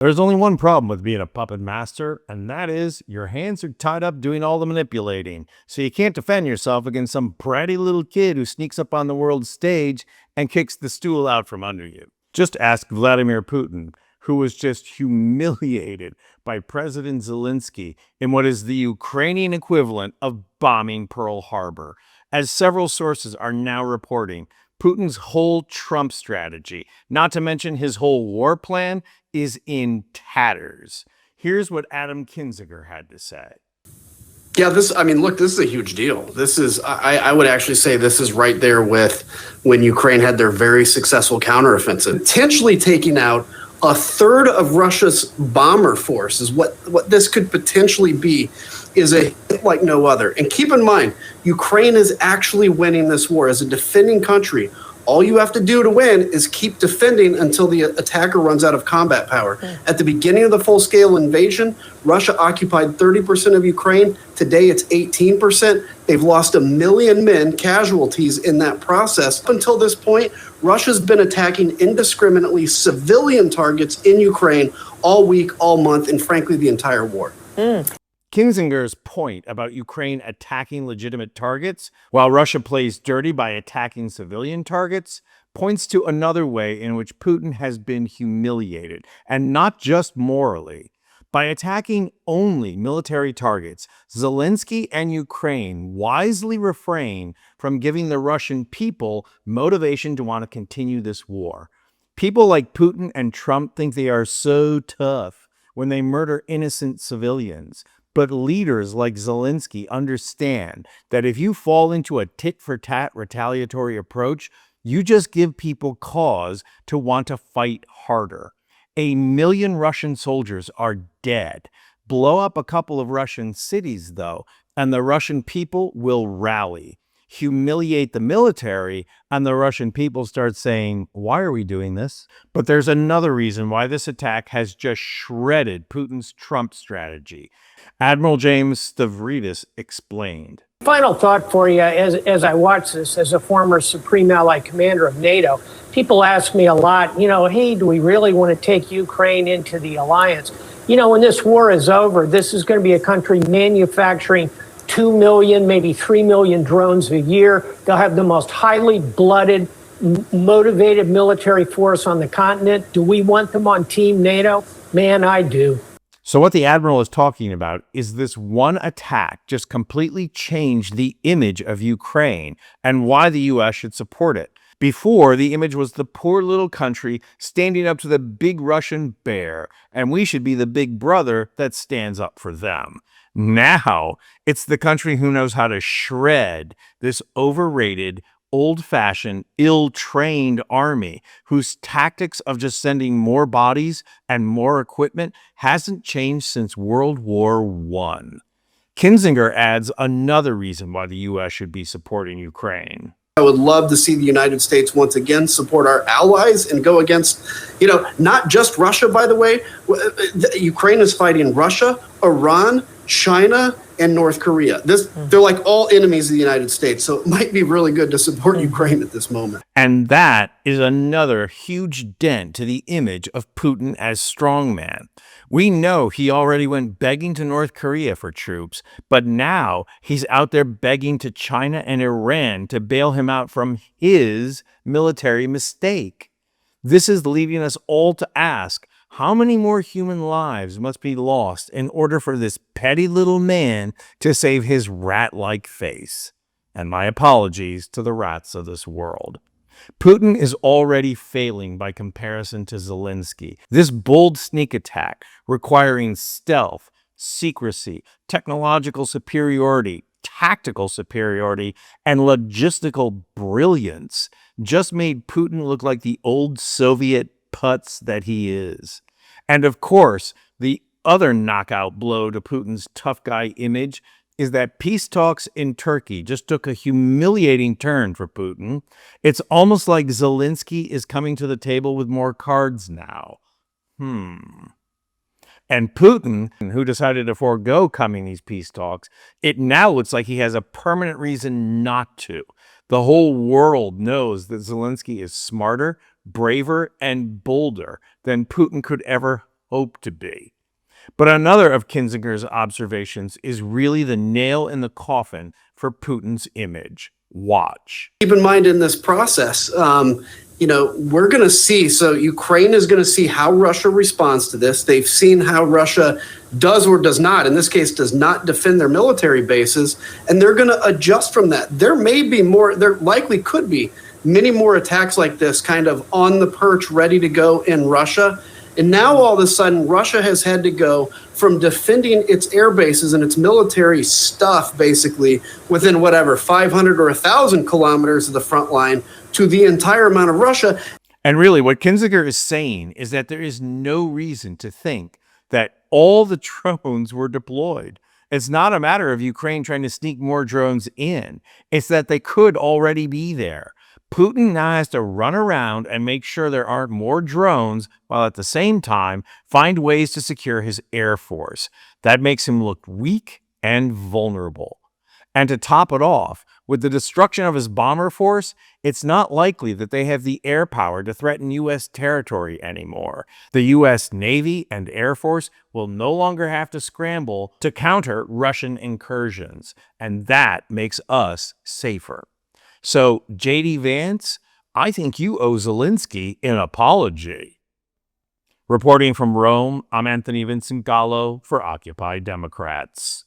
There's only one problem with being a puppet master, and that is your hands are tied up doing all the manipulating. So you can't defend yourself against some bratty little kid who sneaks up on the world stage and kicks the stool out from under you. Just ask Vladimir Putin, who was just humiliated by President Zelensky in what is the Ukrainian equivalent of bombing Pearl Harbor. As several sources are now reporting, Putin's whole Trump strategy, not to mention his whole war plan, is in tatters. Here's what Adam Kinzinger had to say. Yeah, look, this is a huge deal. I would actually say this is right there with when Ukraine had their very successful counteroffensive. Potentially taking out a third of Russia's bomber force is what this could potentially be, is a hit like no other. And keep in mind, Ukraine is actually winning this war as a defending country. All you have to do to win is keep defending until the attacker runs out of combat power. At the beginning of the full-scale invasion, Russia occupied 30% of Ukraine. Today, it's 18%. They've lost 1 million men, casualties in that process. Up until this point, Russia's been attacking indiscriminately civilian targets in Ukraine all week, all month, and frankly, the entire war. Kinzinger's point about Ukraine attacking legitimate targets while Russia plays dirty by attacking civilian targets points to another way in which Putin has been humiliated, and not just morally. By attacking only military targets, Zelensky and Ukraine wisely refrain from giving the Russian people motivation to want to continue this war. People like Putin and Trump think they are so tough when they murder innocent civilians. But leaders like Zelensky understand that if you fall into a tit-for-tat retaliatory approach, you just give people cause to want to fight harder. 1 million Russian soldiers are dead. Blow up a couple of Russian cities, though, and the Russian people will rally. Humiliate the military, and the Russian people start saying, why are we doing this? But there's another reason why this attack has just shredded Putin's Trump strategy. Admiral James Stavridis explained. Final thought for you as I watch this, as a former Supreme Allied Commander of NATO, people ask me a lot, hey, do we really want to take Ukraine into the alliance? When this war is over, this is going to be a country manufacturing 2 million, maybe 3 million drones a year. They'll have the most highly blooded, motivated military force on the continent. Do we want them on Team NATO? Man, I do. So what the Admiral is talking about is this one attack just completely changed the image of Ukraine and why the U.S. should support it. Before, the image was the poor little country standing up to the big Russian bear, and we should be the big brother that stands up for them. Now, it's the country who knows how to shred this overrated, old-fashioned, ill-trained army whose tactics of just sending more bodies and more equipment hasn't changed since World War I. Kinzinger adds another reason why the U.S. should be supporting Ukraine. I would love to see the United States once again support our allies and go against, not just Russia, by the way. Ukraine is fighting Russia, Iran, China, and North Korea. They're like all enemies of the United States. So it might be really good to support Ukraine at this moment. And that is another huge dent to the image of Putin as strongman. We know he already went begging to North Korea for troops, but now he's out there begging to China and Iran to bail him out from his military mistake. This is leaving us all to ask, how many more human lives must be lost in order for this petty little man to save his rat-like face? And my apologies to the rats of this world. Putin is already failing by comparison to Zelensky. This bold sneak attack, requiring stealth, secrecy, technological superiority, tactical superiority, and logistical brilliance, just made Putin look like the old Soviet putz that he is. And of course, the other knockout blow to Putin's tough guy image is that peace talks in Turkey just took a humiliating turn for Putin. It's almost like Zelensky is coming to the table with more cards now. And Putin, who decided to forego coming these peace talks, it now looks like he has a permanent reason not to. The whole world knows that Zelensky is smarter, braver, and bolder than Putin could ever hoped to be. But another of Kinzinger's observations is really the nail in the coffin for Putin's image. Watch. Keep in mind in this process, we're going to see. So Ukraine is going to see how Russia responds to this. They've seen how Russia does or does not, in this case, does not defend their military bases, and they're going to adjust from that. There may be more, there likely could be many more attacks like this, kind of on the perch, ready to go in Russia. And now all of a sudden, Russia has had to go from defending its air bases and its military stuff, basically, within whatever, 500 or 1,000 kilometers of the front line to the entire amount of Russia. And really, what Kinzinger is saying is that there is no reason to think that all the drones were deployed. It's not a matter of Ukraine trying to sneak more drones in. It's that they could already be there. Putin now has to run around and make sure there aren't more drones, while at the same time find ways to secure his air force. That makes him look weak and vulnerable. And to top it off, with the destruction of his bomber force, it's not likely that they have the air power to threaten U.S. territory anymore. The U.S. Navy and Air Force will no longer have to scramble to counter Russian incursions, and that makes us safer. So, J.D. Vance, I think you owe Zelensky an apology. Reporting from Rome, I'm Anthony Vincent Gallo for Occupy Democrats.